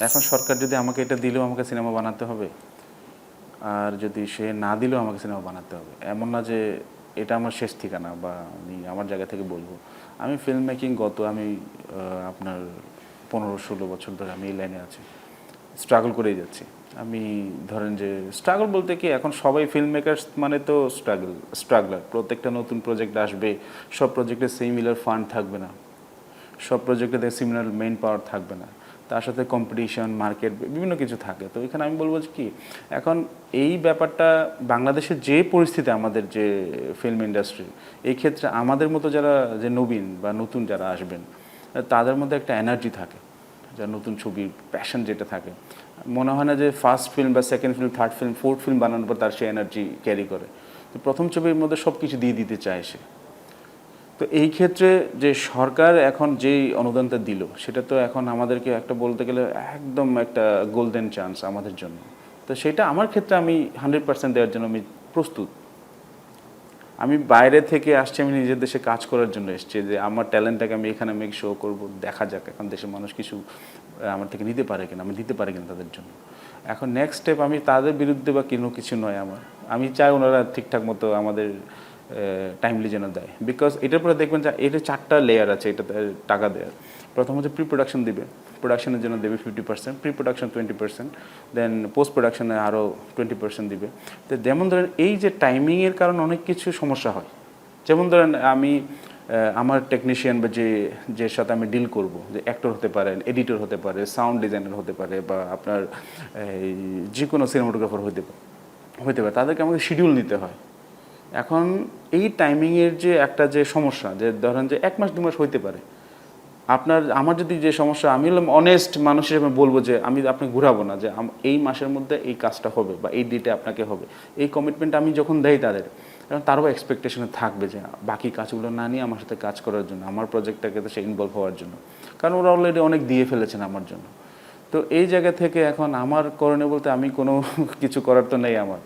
এখন সরকার যদি আমাকে এটা দিলেও আমাকে সিনেমা বানাতে হবে, আর যদি সে না দিলেও আমাকে সিনেমা বানাতে হবে। এমন না যে এটা আমার শেষ ঠিকানা বা আমি আমার জায়গা থেকে বলবো। আমি ফিল্ম মেকিং আমি আপনার 15-16 বছর ধরে আমি এই লাইনে আছি, স্ট্রাগল করেই যাচ্ছি। আমি ধরেন যে স্ট্রাগল বলতে কি, এখন সবাই ফিল্ম মেকার্স মানে তো স্ট্রাগলার। প্রত্যেকটা নতুন প্রজেক্ট আসবে, সব প্রজেক্টে সিমিলার ফান্ড থাকবে না, সব প্রজেক্টে সিমিলার মেইন পাওয়ার থাকবে না, তার সাথে কম্পিটিশন, মার্কেট, বিভিন্ন কিছু থাকে। তো এখানে আমি বলবো যে কি, এখন এই ব্যাপারটা বাংলাদেশের যে পরিস্থিতি, আমাদের যে ফিল্ম ইন্ডাস্ট্রি, এই ক্ষেত্রে আমাদের মতো যারা যে নবীন বা নতুন যারা আসবেন, তাদের মধ্যে একটা এনার্জি থাকে, যা নতুন ছবির প্যাশন যেটা থাকে। মনে হয় না যে ফার্স্ট ফিল্ম বা second film, third film, fourth film বানানোর পর তার সে এনার্জি ক্যারি করে। তো প্রথম ছবির মধ্যে সব কিছু দিয়ে দিতে চায় সে। তো এই ক্ষেত্রে যে সরকার এখন যেই অনুদানটা দিল, সেটা তো এখন আমাদেরকে একটা বলতে গেলে একদম একটা গোল্ডেন চান্স আমাদের জন্য। তো সেটা আমার ক্ষেত্রে আমি 100% দেওয়ার জন্য আমি প্রস্তুত। আমি বাইরে থেকে আসছি, আমি নিজের দেশে কাজ করার জন্য এসেছি, যে আমার ট্যালেন্টটাকে আমি এখানে আমি শো করব, দেখা যাক এখন দেশের মানুষ কিছু আমার থেকে নিতে পারে কিনা, আমি দিতে পারি কিনা তাদের জন্য। এখন নেক্সট স্টেপ, আমি তাদের বিরুদ্ধে বা কিছু নয় আমার, আমি চাই ওনারা ঠিকঠাক মতো আমাদের টাইমলি যেন দেয়। বিকজ এটার পরে দেখবেন যে এটা 4টা লেয়ার আছে এটাতে টাকা দেওয়ার। প্রথম হচ্ছে প্রি প্রোডাকশন দিবে, প্রোডাকশনের জন্য দেবে 50%, প্রি প্রোডাকশন 20%, দেন পোস্ট প্রোডাকশনে আরও 20% দিবে। তো যেমন ধরেন এই যে টাইমিংয়ের কারণে অনেক কিছু সমস্যা হয়। যেমন ধরেন আমি আমার টেকনিশিয়ান বা যে সাথে আমি ডিল করব, যে অ্যাক্টর হতে পারেন, এডিটর হতে পারে, সাউন্ড ডিজাইনার হতে পারে, বা আপনার যে কোনো সিনেমাটোগ্রাফার হতে পারে, তাদেরকে আমাকে শিডিউল নিতে হয়। এখন এই টাইমিংয়ের যে একটা যে সমস্যা, যে ধরেন যে 1 মাস 2 মাস হইতে পারে, আমার যদি যে সমস্যা, আমি হলাম অনেস্ট মানুষ হিসেবে বলবো যে আমি আপনাকে ঘুরাবো না, যে এই মাসের মধ্যে এই কাজটা হবে বা এই ডেটে আপনাকে হবে। এই কমিটমেন্ট আমি যখন দেই তাদের, কারণ তারও এক্সপেকটেশনে থাকবে যে বাকি কাজগুলো না নিয়ে আমার সাথে কাজ করার জন্য, আমার প্রজেক্টটাকে তো সে ইনভলভ হওয়ার জন্য, কারণ ওরা অলরেডি অনেক দিয়ে ফেলেছেন আমার জন্য। তো এই জায়গা থেকে এখন আমার করণীয় বলতে আমি কোনো কিছু করার তো নেই আমার।